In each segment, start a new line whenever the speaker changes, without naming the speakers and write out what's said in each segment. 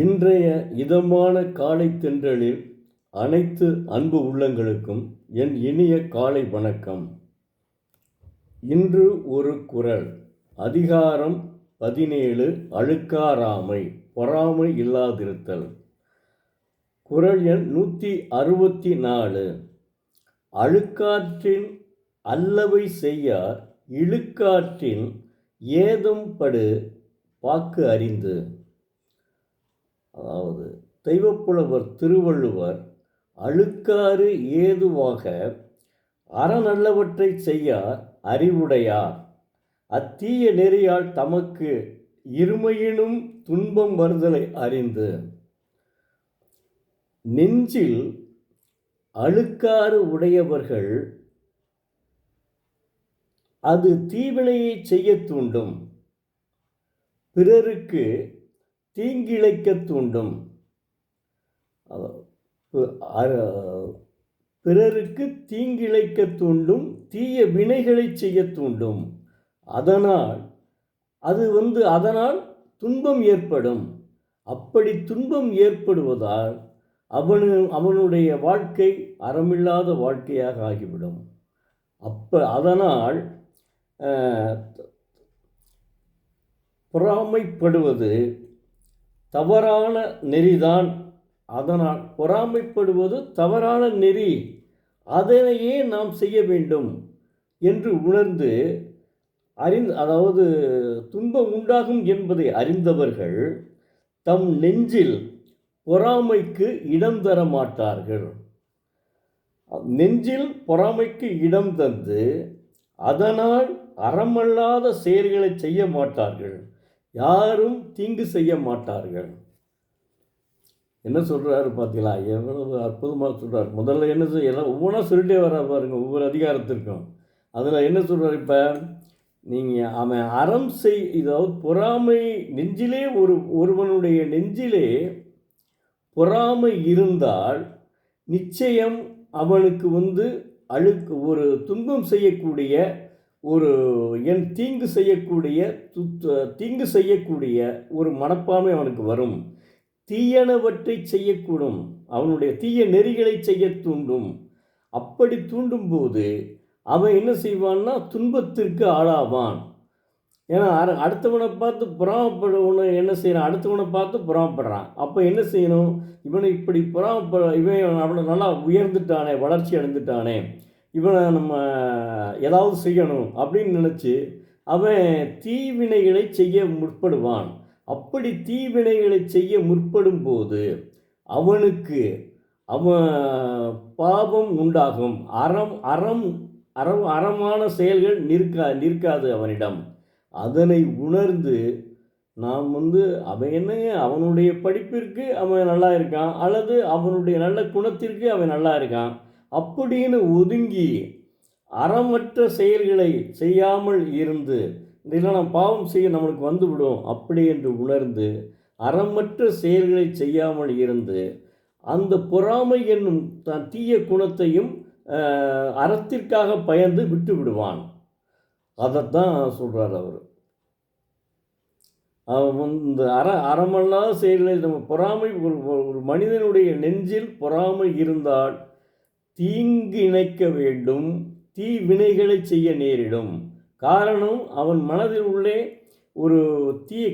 இன்றைய இதமான காலை தென்றலில் அனைத்து அன்பு உள்ளங்களுக்கும் என் இனிய காலை வணக்கம். இன்று ஒரு குறள். அதிகாரம் 17. அழுக்காராமை, பொறாமை இல்லாதிருத்தல். குறள் எண் 164. அழுக்காற்றின் அல்லவை செய்யார், இழுக்காற்றின் ஏதும் படு பாக்கு அறிந்து. அதாவது தெய்வப்புலவர் திருவள்ளுவர் அழுக்காறு ஏதுவாக அறநல்லவற்றை செய்யார் அறிவுடையார், அத்தீய நெறியால் தமக்கு இருமையினும் துன்பம் வருதலை அறிந்து. நெஞ்சில் அழுக்காறு உடையவர்கள் அது தீவினையை செய்ய தூண்டும், பிறருக்கு தீங்கிழைக்க தூண்டும். பிறருக்கு தீங்கிழைக்க தூண்டும், தீய வினைகளை செய்ய தூண்டும். அதனால் துன்பம் ஏற்படும். அப்படி துன்பம் ஏற்படுவதால் அவனுடைய வாழ்க்கை அறமில்லாத வாழ்க்கையாக ஆகிவிடும். அதனால் பொறாமைப்படுவது தவறான நெறிதான். அதனால் பொறாமைப்படுவது தவறான நெறி, அதனையே நாம் செய்ய வேண்டும் என்று உணர்ந்து அதாவது துன்பம் உண்டாகும் என்பதை அறிந்தவர்கள் தம் நெஞ்சில் பொறாமைக்கு இடம் தர மாட்டார்கள். நெஞ்சில் பொறாமைக்கு இடம் தந்து அதனால் அறமல்லாத செயல்களை செய்ய மாட்டார்கள், யாரும் தீங்கு செய்ய மாட்டார்கள். என்ன சொல்கிறாரு பார்த்தீங்களா? எவ்வளவு அற்புதமாக சொல்கிறார். முதல்ல என்ன எல்லாம் ஒவ்வொன்றா சொல்லிட்டே வர பாருங்க, ஒவ்வொரு அதிகாரத்திற்கும். அதில் என்ன சொல்கிறார்? இப்போ நீங்கள் அவன் அறம் இதாவது பொறாமை நெஞ்சிலே ஒருவனுடைய நெஞ்சிலே பொறாமை இருந்தால் நிச்சயம் அவனுக்கு ஒரு துன்பம் செய்யக்கூடிய தீங்கு செய்யக்கூடிய ஒரு மனப்பான்மை அவனுக்கு வரும். தீயனவற்றை செய்யக்கூடும், அவனுடைய தீய நெறிகளை செய்ய தூண்டும். அப்படி தூண்டும் போது அவன் என்ன செய்வான்னா துன்பத்திற்கு ஆளாவான். ஏன்னா அடுத்தவனை பார்த்து பொறாமப்படுவன என்ன செய்யறான்? அடுத்தவனை பார்த்து பொறாமப்படுறான். அப்போ என்ன செய்யணும்? இவனை இப்படி இவன் அவனை நல்லா உயர்ந்துட்டானே, வளர்ச்சி அடைந்துட்டானே, இவனை நம்ம ஏதாவது செய்யணும் அப்படின்னு நினச்சி அவன் தீவினைகளை செய்ய முற்படுவான். அப்படி தீவினைகளை செய்ய முற்படும் போது அவனுக்கு பாவம் உண்டாகும். அறமான செயல்கள் நிற்காது அவனிடம். அதனை உணர்ந்து நாம் அவனுடைய படிப்பிற்கு அவன் நல்லா இருக்கான், அல்லது அவனுடைய நல்ல குணத்திற்கு அவன் நல்லா இருக்கான் அப்படின்னு ஒதுங்கி அறமற்ற செயல்களை செய்யாமல் இருந்து, இதெல்லாம் பாவம் செய்ய நம்மளுக்கு வந்துவிடும் அப்படி என்று உணர்ந்து அறமற்ற செயல்களை செய்யாமல் இருந்து அந்த பொறாமை என்னும் தீய குணத்தையும் அறத்திற்காக பயந்து விட்டு விடுவான். அதைத்தான் சொல்கிறார் அவர். இந்த அறமல்லாத செயல்களை நம்ம பொறாமை ஒரு மனிதனுடைய நெஞ்சில் பொறாமை இருந்தால் தீங்கு இணைக்க வேண்டும், தீ வினைகளை செய்ய நேரிடும். காரணம், அவன் மனதில் உள்ளே ஒரு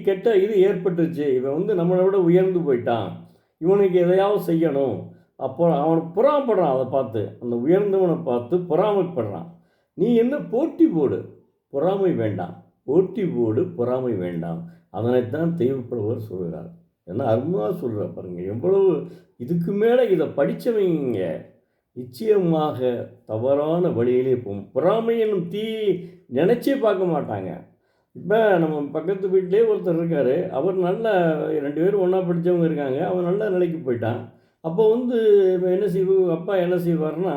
கெட்ட இது ஏற்பட்டுச்சு. இவன் நம்மளை விட உயர்ந்து போயிட்டான், இவனுக்கு எதையாவது செய்யணும். அப்போ அவன் பொறாமப்படுறான். அதை பார்த்து அந்த உயர்ந்தவனை பார்த்து பொறாமைப்படுறான். நீ என்ன போட்டி போடு, பொறாமை வேண்டாம். போட்டி போடு, பொறாமை வேண்டாம். அதனைத்தான் தெய்வப்புலவர் சொல்கிறார். ஏன்னா அருமையாக சொல்கிற பாருங்க, எவ்வளவு இதுக்கு மேலே இதை படித்தவங்க நிச்சயமாக தவறான வழியிலே போகும். பொறாமை என்னும் நினச்சே பார்க்க மாட்டாங்க. இப்போ நம்ம பக்கத்து வீட்டிலே ஒருத்தர் இருக்கார், அவர் நல்ல 2 பேரும் ஒன்றா படித்தவங்க இருக்காங்க, அவன் நல்ல நிலைக்கு போயிட்டான். அப்போ அப்பா என்ன செய்வார்னா,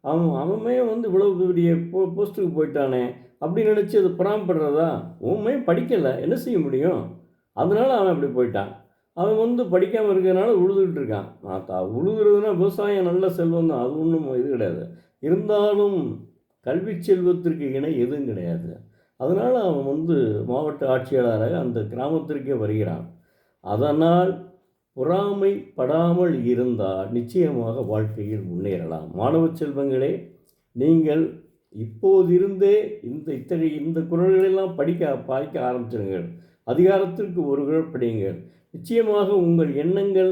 அவன் இவ்வளவு பெரிய போஸ்ட்டுக்கு போயிட்டானே அப்படின்னு நினச்சி அது பொறாமப்படுறதா? உண்மை படிக்கலை, என்ன செய்ய முடியும்? அதனால் அவன் அப்படி போயிட்டான். அவன் படிக்காமல் இருக்கிறதுனால உழுதுகிட்டு இருக்கான். உழுதுறதுனா விவசாயம் நல்ல செல்வம் தான், அது ஒன்றும் இது கிடையாது. இருந்தாலும் கல்வி செல்வத்திற்கு இணை எதுவும் கிடையாது. அதனால் அவன் மாவட்ட ஆட்சியாளராக அந்த கிராமத்திற்கே வருகிறான். அதனால் பொறாமைப்படாமல் இருந்தால் நிச்சயமாக வாழ்க்கையில் முன்னேறலாம். மாணவ செல்வங்களே, நீங்கள் இப்போதிருந்தே இந்த குறள்களெல்லாம் படிக்க ஆரம்பிச்சிருங்கள். அதிகாரத்திற்கு ஒரு குறள் படியுங்கள். நிச்சயமாக உங்கள் எண்ணங்கள்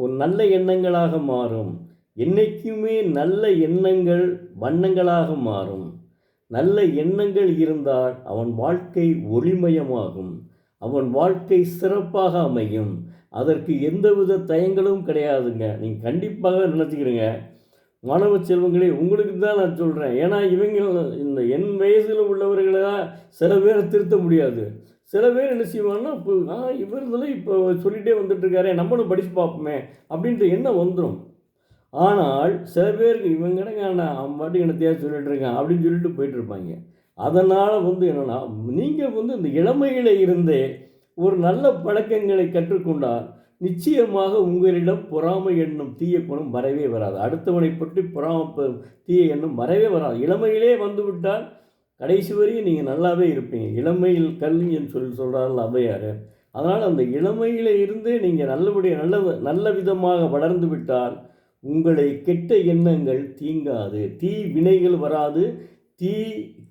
ஒரு நல்ல எண்ணங்களாக மாறும். என்னைக்குமே நல்ல எண்ணங்கள் வண்ணங்களாக மாறும். நல்ல எண்ணங்கள் இருந்தால் அவன் வாழ்க்கை ஒளிமயமாகும். அவன் வாழ்க்கை சிறப்பாக அமையும். அதற்கு எந்தவித தயங்களும் கிடையாதுங்க. நீங்கள் கண்டிப்பாக நினச்சிக்கிறீங்க. மாணவ செல்வங்களே, உங்களுக்கு தான் நான் சொல்கிறேன். ஏன்னா இந்த என் வயசில் உள்ளவர்களை தான் சில பேரை திருத்த முடியாது. சில பேர் என்ன செய்வாங்கன்னா, இப்போ இவர்தான் இப்போ சொல்லிகிட்டே வந்துட்டுருக்காரே, நம்மளும் படித்து பார்ப்போமே அப்படின்ற எண்ணம் வந்துடும். ஆனால் சில பேருக்கு இவன் கிடக்கான அவன் பாட்டுக்கு என்னத்தையா சொல்லிட்டு இருக்கான் அப்படின்னு சொல்லிட்டு போயிட்டுருப்பாங்க. அதனால் என்னென்னா, நீங்கள் இந்த இளமையில் இருந்தே ஒரு நல்ல பழக்கங்களை கற்றுக்கொண்டால் நிச்சயமாக உங்களிடம் பொறாமை எண்ணம் தீய குணம் வரவே வராது. அடுத்தவனை பற்றி தீய எண்ணம் வரவே வராது. இளமையிலே வந்துவிட்டால் கடைசி வரையும் நீங்கள் நல்லாவே இருப்பீங்க. இளமையில் கல்வி என்று சொல்கிறார்கள் ஔவையார். அதனால் அந்த இளமையில் இருந்தே நீங்கள் நல்ல விதமாக வளர்ந்து விட்டால் உங்களை கெட்ட எண்ணங்கள் தீங்காது, தீ வினைகள் வராது, தீ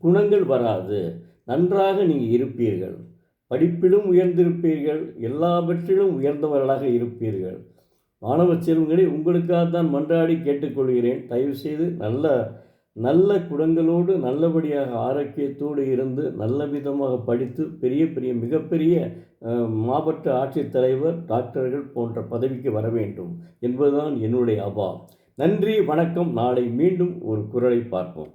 குணங்கள் வராது. நன்றாக நீங்கள் இருப்பீர்கள். படிப்பிலும் உயர்ந்திருப்பீர்கள். எல்லாவற்றிலும் உயர்ந்தவர்களாக இருப்பீர்கள். மாணவ செல்வங்களே, உங்களுக்காக தான் மன்றாடி கேட்டுக்கொள்கிறேன். தயவுசெய்து நல்ல குணங்களோடு நல்லபடியாக ஆரோக்கியத்தோடு இருந்து நல்ல விதமாக படித்து மிகப்பெரிய மாவட்ட ஆட்சித்தலைவர், டாக்டர்கள் போன்ற பதவிக்கு வர வேண்டும் என்பதுதான் என்னுடைய அவா. நன்றி, வணக்கம். நாளை மீண்டும் ஒரு குறளை பார்ப்போம்.